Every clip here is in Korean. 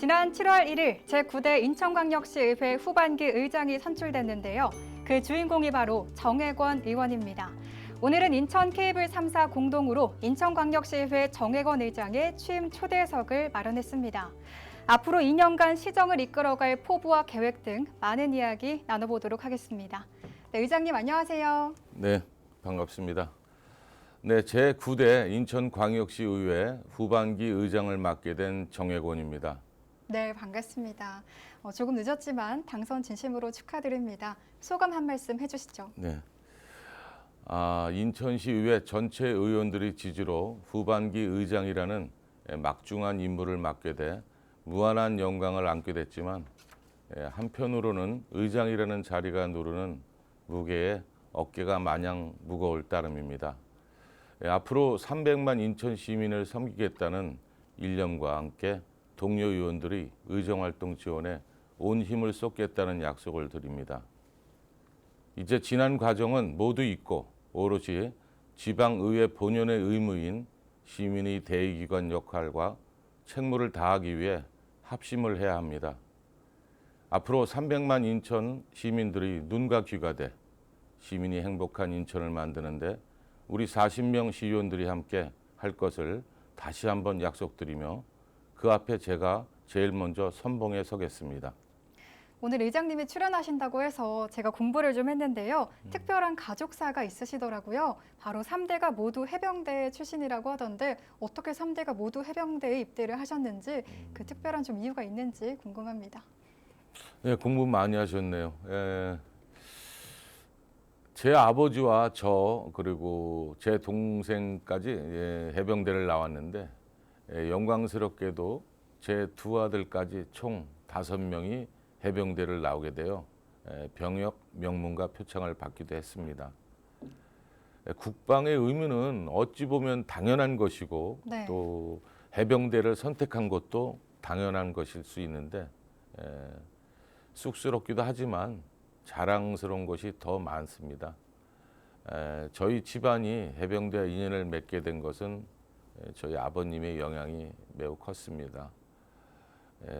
지난 7월 1일 제9대 인천광역시의회 후반기 의장이 선출됐는데요. 그 주인공이 바로 정혜권 의원입니다. 오늘은 인천 케이블 3사 공동으로 인천광역시의회 정혜권 의장의 취임 초대석을 마련했습니다. 앞으로 2년간 시정을 이끌어갈 포부와 계획 등 많은 이야기 나눠보도록 하겠습니다. 네, 의장님 안녕하세요. 네, 반갑습니다. 네, 제9대 인천광역시의회 후반기 의장을 맡게 된 정혜권입니다. 네, 반갑습니다. 조금 늦었지만 당선 진심으로 축하드립니다. 소감 한 말씀 해주시죠. 네, 인천시의회 전체 의원들의 지지로 후반기 의장이라는 막중한 임무를 맡게 돼 무한한 영광을 안게 됐지만 한편으로는 의장이라는 자리가 누르는 무게에 어깨가 마냥 무거울 따름입니다. 앞으로 300만 인천 시민을 섬기겠다는 일념과 함께 동료 의원들이 의정활동 지원에 온 힘을 쏟겠다는 약속을 드립니다. 이제 지난 과정은 모두 잊고 오롯이 지방의회 본연의 의무인 시민의 대의기관 역할과 책무를 다하기 위해 합심을 해야 합니다. 앞으로 300만 인천 시민들이 눈과 귀가 돼 시민이 행복한 인천을 만드는데 우리 40명 시의원들이 함께 할 것을 다시 한번 약속드리며 그 앞에 제가 제일 먼저 선봉에 서겠습니다. 오늘 의장님이 출연하신다고 해서 제가 공부를 좀 했는데요. 특별한 가족사가 있으시더라고요. 바로 3대가 모두 해병대 출신이라고 하던데 어떻게 3대가 모두 해병대에 입대를 하셨는지 그 특별한 좀 이유가 있는지 궁금합니다. 네, 공부 많이 하셨네요. 제 아버지와 저 그리고 제 동생까지 해병대를 나왔는데 영광스럽게도 제 두 아들까지 총 5명이 해병대를 나오게 되어 병역 명문과 표창을 받기도 했습니다. 국방의 의무는 어찌 보면 당연한 것이고 네. 또 해병대를 선택한 것도 당연한 것일 수 있는데 쑥스럽기도 하지만 자랑스러운 것이 더 많습니다. 저희 집안이 해병대와 인연을 맺게 된 것은 저희 아버님의 영향이 매우 컸습니다.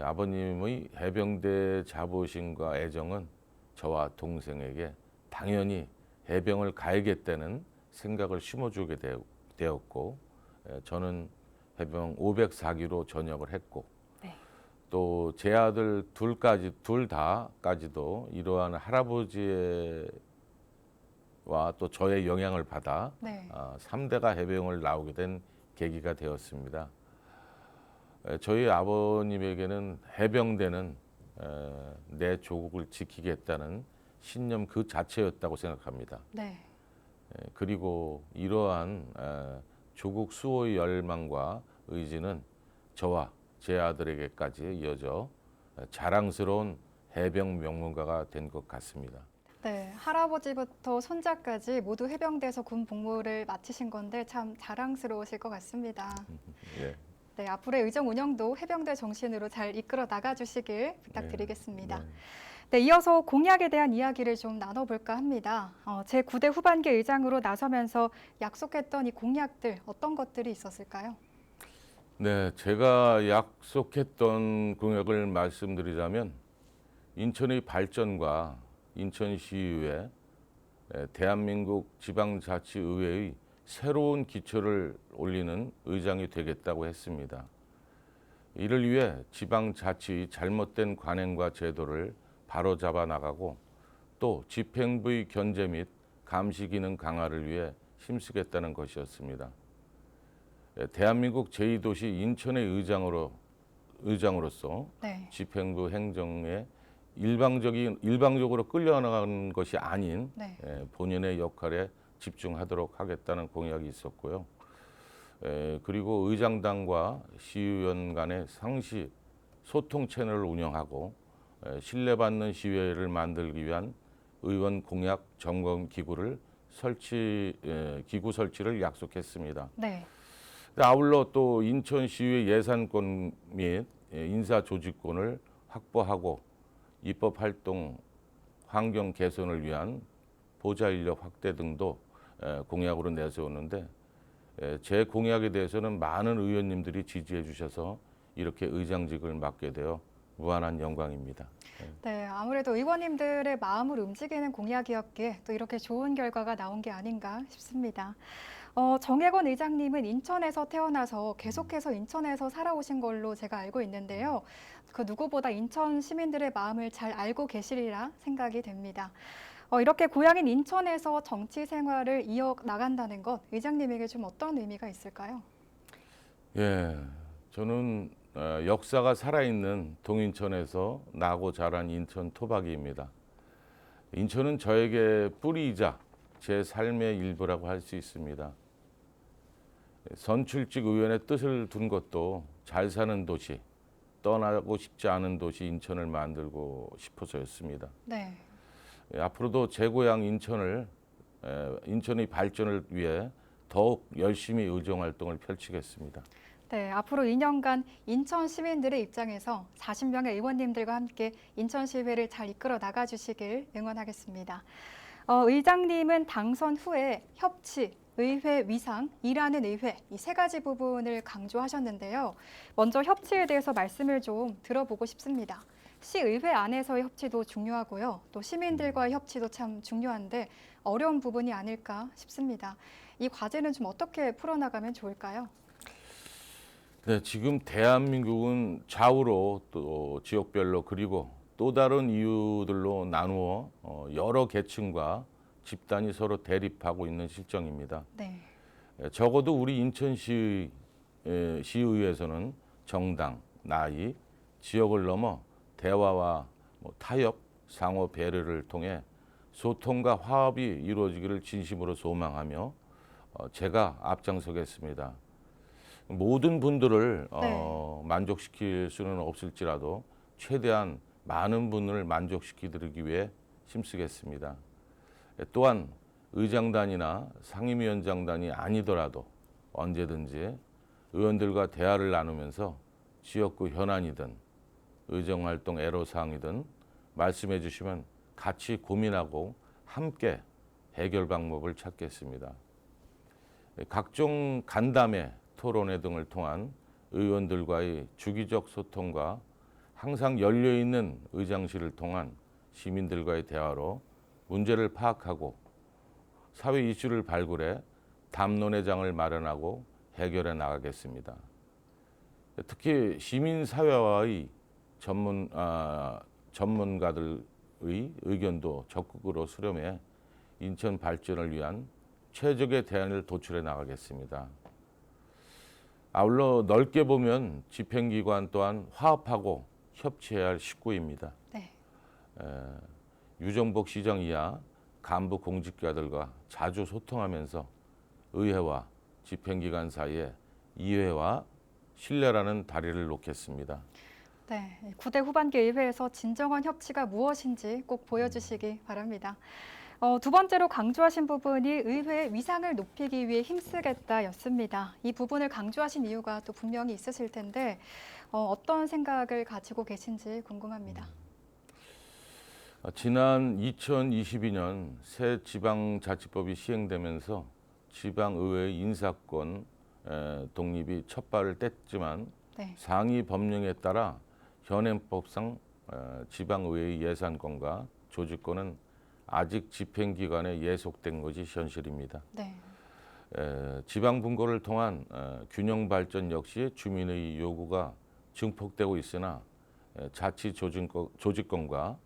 아버님의 해병대 자부심과 애정은 저와 동생에게 당연히 해병을 가야겠다는 생각을 심어주게 되었고 저는 해병 504기로 전역을 했고 네. 또 제 아들 둘 다까지도 이러한 할아버지와 또 저의 영향을 받아 네. 3대가 해병을 나오게 된 계기가 되었습니다. 저희 아버님에게는 해병대는 내 조국을 지키겠다는 신념 그 자체였다고 생각합니다. 네. 그리고 이러한 조국 수호의 열망과 의지는 저와 제 아들에게까지 이어져 자랑스러운 해병 명문가가 된 것 같습니다. 네, 할아버지부터 손자까지 모두 해병대에서 군 복무를 마치신 건데 참 자랑스러우실 것 같습니다. 예. 네, 앞으로의 의정 운영도 해병대 정신으로 잘 이끌어 나가주시길 부탁드리겠습니다. 네. 네, 이어서 공약에 대한 이야기를 좀 나눠볼까 합니다. 제9대 후반기 의장으로 나서면서 약속했던 이 공약들 어떤 것들이 있었을까요? 네, 제가 약속했던 공약을 말씀드리자면 인천의 발전과 인천시의회, 대한민국 지방자치의회의 새로운 기초를 올리는 의장이 되겠다고 했습니다. 이를 위해 지방자치의 잘못된 관행과 제도를 바로잡아 나가고 또 집행부의 견제 및 감시 기능 강화를 위해 힘쓰겠다는 것이었습니다. 대한민국 제2도시 인천의 의장으로서 네. 집행부 행정에 일방적으로 끌려나가는 것이 아닌 네. 본연의 역할에 집중하도록 하겠다는 공약이 있었고요. 그리고 의장단과 시의원 간의 상시 소통 채널을 운영하고 신뢰받는 시의회를 만들기 위한 의원 공약 점검 기구 설치를 약속했습니다. 네. 아울러 또 인천시의 예산권 및 인사조직권을 확보하고 입법활동 환경 개선을 위한 보좌인력 확대 등도 공약으로 내세웠는데 제 공약에 대해서는 많은 의원님들이 지지해 주셔서 이렇게 의장직을 맡게 되어 무한한 영광입니다. 네, 아무래도 의원님들의 마음을 움직이는 공약이었기에 또 이렇게 좋은 결과가 나온 게 아닌가 싶습니다. 정혜권 의장님은 인천에서 태어나서 계속해서 인천에서 살아오신 걸로 제가 알고 있는데요. 그 누구보다 인천 시민들의 마음을 잘 알고 계시리라 생각이 됩니다. 이렇게 고향인 인천에서 정치 생활을 이어나간다는 것, 의장님에게 좀 어떤 의미가 있을까요? 예, 저는 역사가 살아있는 동인천에서 나고 자란 인천 토박이입니다. 인천은 저에게 뿌리이자 제 삶의 일부라고 할 수 있습니다. 선출직 의원의 뜻을 둔 것도 잘 사는 도시, 떠나고 싶지 않은 도시 인천을 만들고 싶어서였습니다. 네. 앞으로도 제 고향 인천의 발전을 위해 더욱 열심히 의정 활동을 펼치겠습니다. 네, 앞으로 2년간 인천 시민들의 입장에서 40명의 의원님들과 함께 인천시의회를 잘 이끌어 나가주시길 응원하겠습니다. 의장님은 당선 후에 협치, 의회 위상, 일하는 의회 이 세 가지 부분을 강조하셨는데요. 먼저 협치에 대해서 말씀을 좀 들어보고 싶습니다. 시의회 안에서의 협치도 중요하고요. 또 시민들과의 협치도 참 중요한데 어려운 부분이 아닐까 싶습니다. 이 과제는 좀 어떻게 풀어나가면 좋을까요? 네, 지금 대한민국은 좌우로 또 지역별로 그리고 또 다른 이유들로 나누어 여러 계층과 집단이 서로 대립하고 있는 실정입니다. 네. 적어도 우리 인천시 시의회에서는 정당, 나이, 지역을 넘어 대화와 타협, 상호 배려를 통해 소통과 화합이 이루어지기를 진심으로 소망하며 제가 앞장서겠습니다. 모든 분들을 만족시킬 수는 없을지라도 최대한 많은 분을 만족시키기 위해 힘쓰겠습니다. 또한 의장단이나 상임위원장단이 아니더라도 언제든지 의원들과 대화를 나누면서 지역구 현안이든 의정활동 애로사항이든 말씀해 주시면 같이 고민하고 함께 해결 방법을 찾겠습니다. 각종 간담회, 토론회 등을 통한 의원들과의 주기적 소통과 항상 열려있는 의장실을 통한 시민들과의 대화로 문제를 파악하고 사회 이슈를 발굴해 담론회장을 마련하고 해결해 나가겠습니다. 특히 시민사회와의 전문가들의 의견도 적극으로 수렴해 인천 발전을 위한 최적의 대안을 도출해 나가겠습니다. 아울러 넓게 보면 집행기관 또한 화합하고 협치해야 할 식구입니다. 네. 유정복 시장 이하 간부 공직자들과 자주 소통하면서 의회와 집행기관 사이에 이해와 신뢰라는 다리를 놓겠습니다. 네, 9대 후반기 의회에서 진정한 협치가 무엇인지 꼭 보여주시기 바랍니다. 두 번째로 강조하신 부분이 의회의 위상을 높이기 위해 힘쓰겠다였습니다. 이 부분을 강조하신 이유가 또 분명히 있으실 텐데 어떤 생각을 가지고 계신지 궁금합니다. 지난 2022년 새 지방자치법이 시행되면서 지방의회의 인사권 독립이 첫 발을 뗐지만 네. 상위 법령에 따라 현행법상 지방의회의 예산권과 조직권은 아직 집행기관에 예속된 것이 현실입니다. 네. 지방분고를 통한 균형 발전 역시 주민의 요구가 증폭되고 있으나 자치 조직권과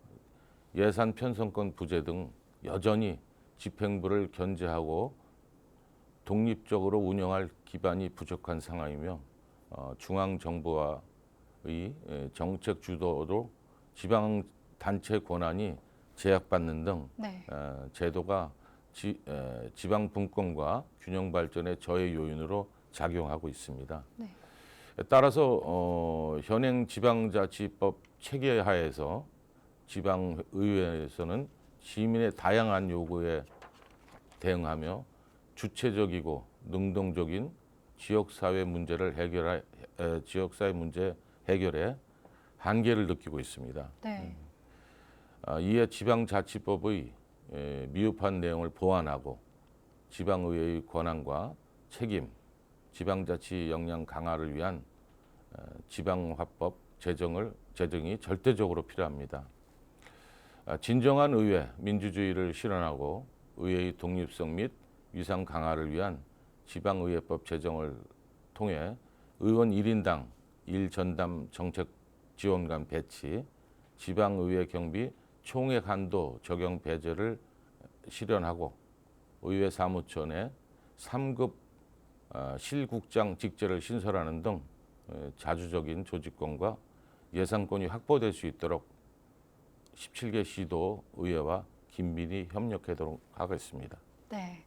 예산 편성권 부재 등 여전히 집행부를 견제하고 독립적으로 운영할 기반이 부족한 상황이며 중앙정부와의 정책 주도로 지방단체 권한이 제약받는 등 네. 제도가 지방 분권과 균형 발전의 저해 요인으로 작용하고 있습니다. 네. 따라서 현행 지방자치법 체계하에서 지방의회에서는 시민의 다양한 요구에 대응하며 주체적이고 능동적인 지역사회 문제 해결에 한계를 느끼고 있습니다. 네. 이에 지방자치법의 미흡한 내용을 보완하고 지방의회의 권한과 책임, 지방자치 역량 강화를 위한 지방화법 제정이 절대적으로 필요합니다. 진정한 의회, 민주주의를 실현하고 의회의 독립성 및 위상 강화를 위한 지방의회법 제정을 통해 의원 1인당 1전담 정책지원관 배치, 지방의회 경비 총액 한도 적용 배제를 실현하고 의회 사무처 내 3급 실국장 직제를 신설하는 등 자주적인 조직권과 예산권이 확보될 수 있도록 17개 시도 의회와 긴밀히 협력하도록 하겠습니다. 네.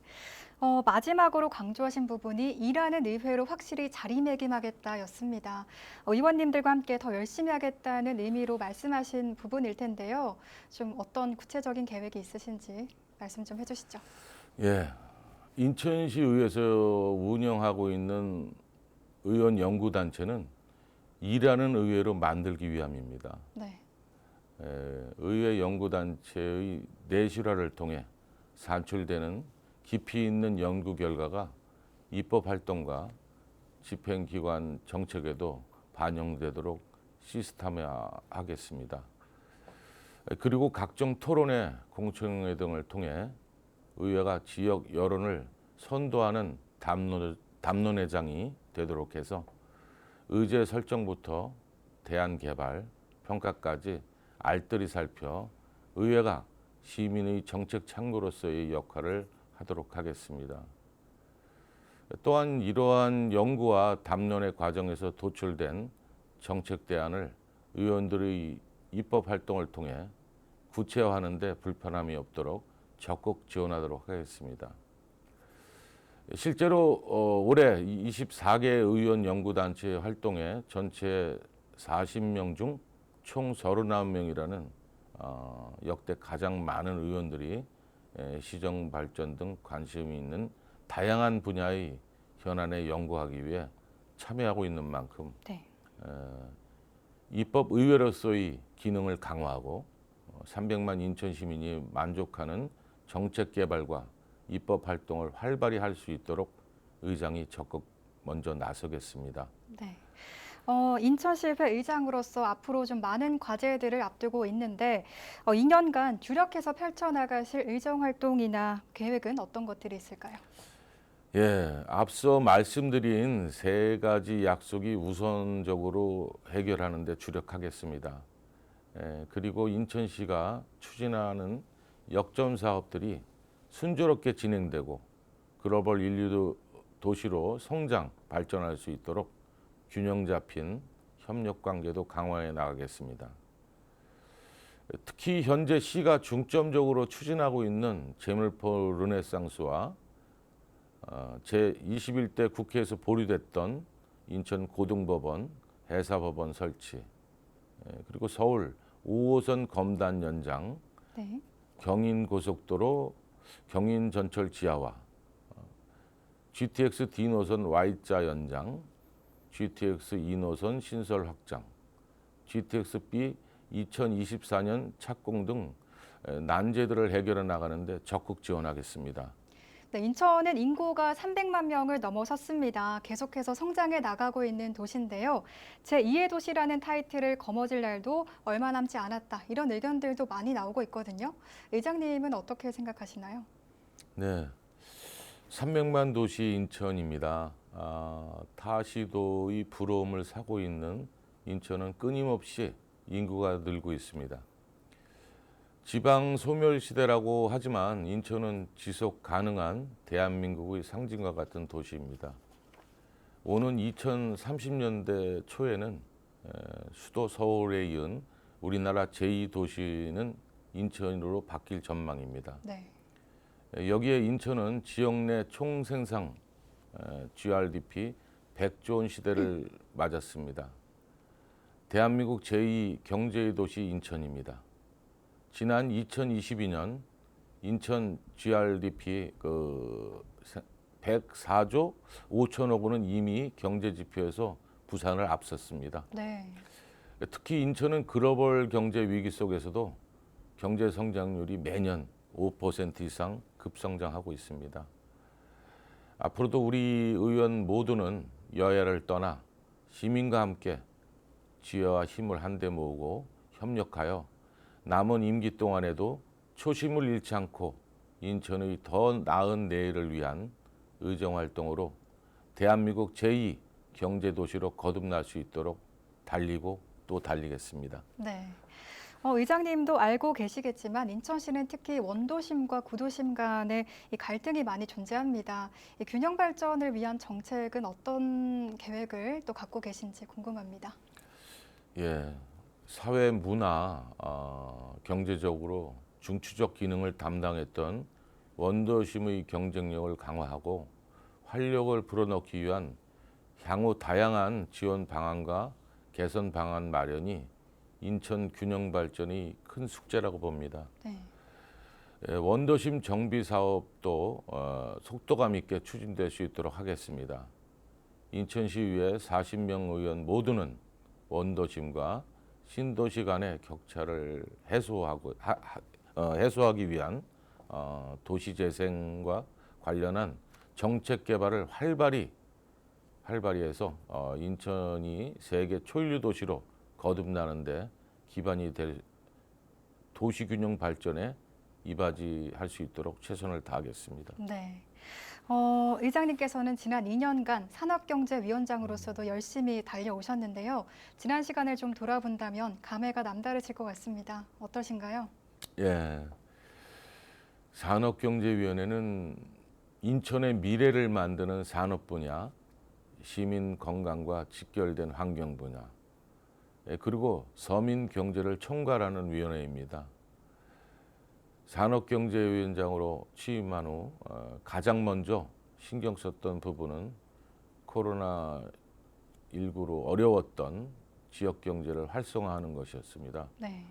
마지막으로 강조하신 부분이 일하는 의회로 확실히 자리매김하겠다였습니다. 의원님들과 함께 더 열심히 하겠다는 의미로 말씀하신 부분일 텐데요. 좀 어떤 구체적인 계획이 있으신지 말씀 좀 해주시죠. 예, 인천시의회에서 운영하고 있는 의원 연구단체는 일하는 의회로 만들기 위함입니다. 네. 의회 연구단체의 내실화를 통해 산출되는 깊이 있는 연구 결과가 입법 활동과 집행기관 정책에도 반영되도록 시스템화하겠습니다. 그리고 각종 토론회, 공청회 등을 통해 의회가 지역 여론을 선도하는 담론회장이 되도록 해서 의제 설정부터 대안 개발, 평가까지 알뜰히 살펴 의회가 시민의 정책 창구로서의 역할을 하도록 하겠습니다. 또한 이러한 연구와 담론의 과정에서 도출된 정책 대안을 의원들의 입법 활동을 통해 구체화하는 데 불편함이 없도록 적극 지원하도록 하겠습니다. 실제로 올해 24개 의원 연구단체 활동에 전체 40명 중 총 39명이라는 역대 가장 많은 의원들이 시정 발전 등 관심이 있는 다양한 분야의 현안에 연구하기 위해 참여하고 있는 만큼 네. 입법 의회로서의 기능을 강화하고 300만 인천 시민이 만족하는 정책 개발과 입법 활동을 활발히 할 수 있도록 의장이 적극 먼저 나서겠습니다. 네. 인천시의회 의장으로서 앞으로 좀 많은 과제들을 앞두고 있는데 2년간 주력해서 펼쳐나가실 의정 활동이나 계획은 어떤 것들이 있을까요? 예, 앞서 말씀드린 세 가지 약속이 우선적으로 해결하는 데 주력하겠습니다. 그리고 인천시가 추진하는 역점 사업들이 순조롭게 진행되고 글로벌 인류 도시로 성장, 발전할 수 있도록 균형 잡힌 협력 관계도 강화해 나가겠습니다. 특히 현재 시가 중점적으로 추진하고 있는 재물포 르네상스와 제21대 국회에서 보류됐던 인천 고등법원, 해사법원 설치, 그리고 서울 5호선 검단 연장, 네. 경인고속도로 경인 전철 지하화, GTX D노선 Y자 연장, GTX 2노선 신설 확장, GTX-B 2024년 착공 등 난제들을 해결해 나가는데 적극 지원하겠습니다. 네, 인천은 인구가 300만 명을 넘어섰습니다. 계속해서 성장해 나가고 있는 도시인데요. 제2의 도시라는 타이틀을 거머쥘 날도 얼마 남지 않았다. 이런 의견들도 많이 나오고 있거든요. 의장님은 어떻게 생각하시나요? 네, 300만 도시 인천입니다. 타 시도의 부러움을 사고 있는 인천은 끊임없이 인구가 늘고 있습니다. 지방 소멸 시대라고 하지만 인천은 지속 가능한 대한민국의 상징과 같은 도시입니다. 오는 2030년대 초에는 수도 서울에 이은 우리나라 제2도시는 인천으로 바뀔 전망입니다. 네. 여기에 인천은 지역 내 총생산 GRDP 100조 원 시대를 맞았습니다. 대한민국 제2 경제의 도시 인천입니다. 지난 2022년 인천 GRDP 104조 5천억 원은 이미 경제 지표에서 부산을 앞섰습니다. 네. 특히 인천은 글로벌 경제 위기 속에서도 경제 성장률이 매년 5% 이상 급성장하고 있습니다. 앞으로도 우리 의원 모두는 여야를 떠나 시민과 함께 지혜와 힘을 한데 모으고 협력하여 남은 임기 동안에도 초심을 잃지 않고 인천의 더 나은 내일을 위한 의정활동으로 대한민국 제2 경제도시로 거듭날 수 있도록 달리고 또 달리겠습니다. 네. 의장님도 알고 계시겠지만 인천시는 특히 원도심과 구도심 간의 이 갈등이 많이 존재합니다. 이 균형 발전을 위한 정책은 어떤 계획을 또 갖고 계신지 궁금합니다. 예, 사회 문화, 경제적으로 중추적 기능을 담당했던 원도심의 경쟁력을 강화하고 활력을 불어넣기 위한 향후 다양한 지원 방안과 개선 방안 마련이 인천 균형 발전이 큰 숙제라고 봅니다. 네. 원도심 정비 사업도 속도감 있게 추진될 수 있도록 하겠습니다. 인천시의회 40명 의원 모두는 원도심과 신도시 간의 격차를 해소하기 위한 도시 재생과 관련한 정책 개발을 활발히 해서 인천이 세계 초일류 도시로 거듭나는데 기반이 될 도시균형 발전에 이바지할 수 있도록 최선을 다하겠습니다. 네. 의장님께서는 지난 2년간 산업경제위원장으로서도 열심히 달려오셨는데요. 지난 시간을 좀 돌아본다면 감회가 남다르실 것 같습니다. 어떠신가요? 예, 산업경제위원회는 인천의 미래를 만드는 산업 분야, 시민 건강과 직결된 환경 분야, 그리고 서민 경제를 총괄하는 위원회입니다. 산업경제위원장으로 취임한 후 가장 먼저 신경 썼던 부분은 코로나19로 어려웠던 지역 경제를 활성화하는 것이었습니다. 네.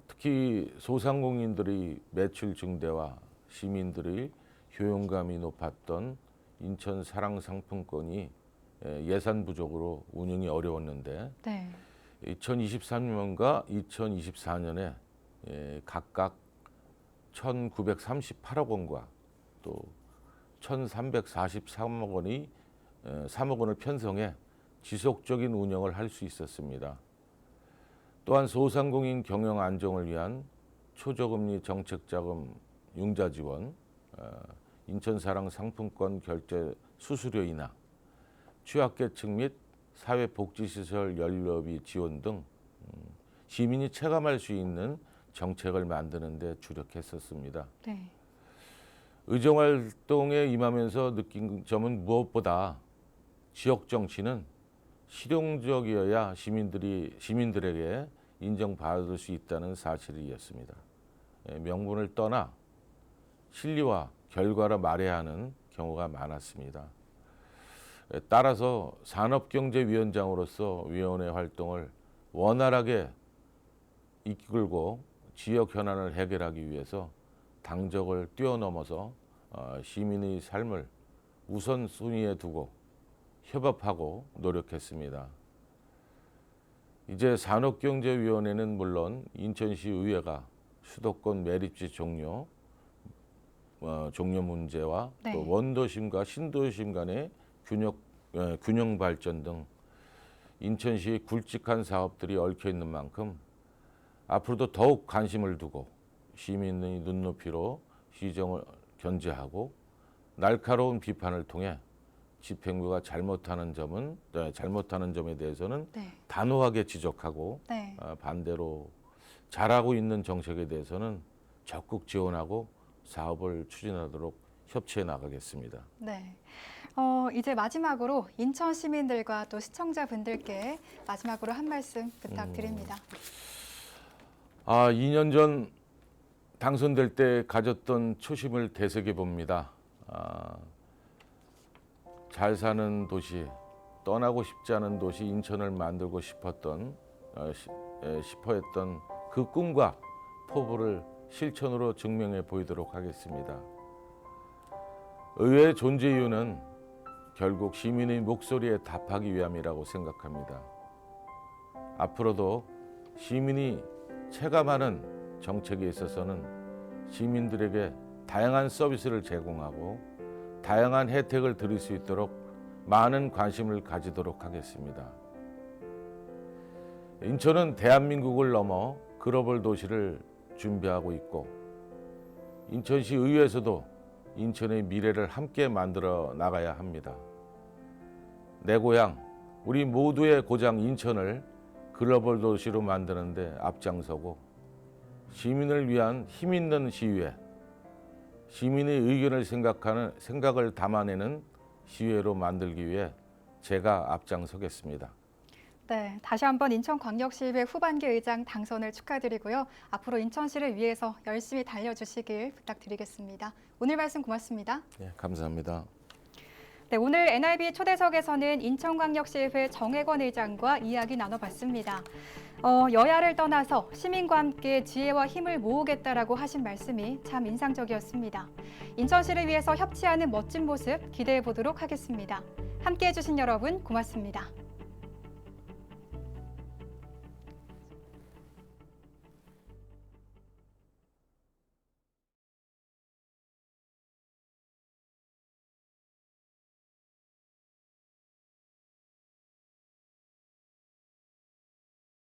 특히 소상공인들의 매출 증대와 시민들의 효용감이 높았던 인천 사랑 상품권이 예산 부족으로 운영이 어려웠는데 네. 2023년과 2024년에 각각 1,938억 원과 또 1,343억 원이 3억 원을 편성해 지속적인 운영을 할 수 있었습니다. 또한 소상공인 경영 안정을 위한 초저금리 정책자금 융자 지원, 인천사랑 상품권 결제 수수료 인하, 취약계층 및 사회복지시설 연료비 지원 등 시민이 체감할 수 있는 정책을 만드는 데 주력했었습니다. 네. 의정활동에 임하면서 느낀 점은 무엇보다 지역 정치는 실용적이어야 시민들에게 인정받을 수 있다는 사실이었습니다. 명분을 떠나 실리와 결과를 말해야 하는 경우가 많았습니다. 따라서 산업경제위원장으로서 위원회 활동을 원활하게 이끌고 지역 현안을 해결하기 위해서 당적을 뛰어넘어서 시민의 삶을 우선순위에 두고 협업하고 노력했습니다. 이제 산업경제위원회는 물론 인천시 의회가 수도권 매립지 종료 문제와 네. 또 원도심과 신도심 간의 균형 발전 등 인천시의 굵직한 사업들이 얽혀 있는 만큼 앞으로도 더욱 관심을 두고 시민의 눈높이로 시정을 견제하고 날카로운 비판을 통해 집행부가 잘못하는 점에 대해서는 네. 단호하게 지적하고 네. 반대로 잘하고 있는 정책에 대해서는 적극 지원하고 사업을 추진하도록 협치해 나가겠습니다. 네. 이제 마지막으로 인천 시민들과 또 시청자분들께 마지막으로 한 말씀 부탁드립니다. 2년 전 당선될 때 가졌던 초심을 되새겨 봅니다. 잘 사는 도시, 떠나고 싶지 않은 도시 인천을 만들고 싶어했던 그 꿈과 포부를 실천으로 증명해 보이도록 하겠습니다. 의회의 존재 이유는 결국 시민의 목소리에 답하기 위함이라고 생각합니다. 앞으로도 시민이 체감하는 정책에 있어서는 시민들에게 다양한 서비스를 제공하고 다양한 혜택을 드릴 수 있도록 많은 관심을 가지도록 하겠습니다. 인천은 대한민국을 넘어 글로벌 도시를 준비하고 있고 인천시 의회에서도 인천의 미래를 함께 만들어 나가야 합니다. 내 고향, 우리 모두의 고장 인천을 글로벌 도시로 만드는 데 앞장서고 시민을 위한 힘 있는 시위회, 시민의 의견을 생각을 담아내는 시위회로 만들기 위해 제가 앞장서겠습니다. 네, 다시 한번 인천광역시의회 후반기 의장 당선을 축하드리고요. 앞으로 인천시를 위해서 열심히 달려주시길 부탁드리겠습니다. 오늘 말씀 고맙습니다. 네, 감사합니다. 네, 오늘 NRB 초대석에서는 인천광역시의회 정혜권 의장과 이야기 나눠봤습니다. 여야를 떠나서 시민과 함께 지혜와 힘을 모으겠다라고 하신 말씀이 참 인상적이었습니다. 인천시를 위해서 협치하는 멋진 모습 기대해 보도록 하겠습니다. 함께해 주신 여러분 고맙습니다.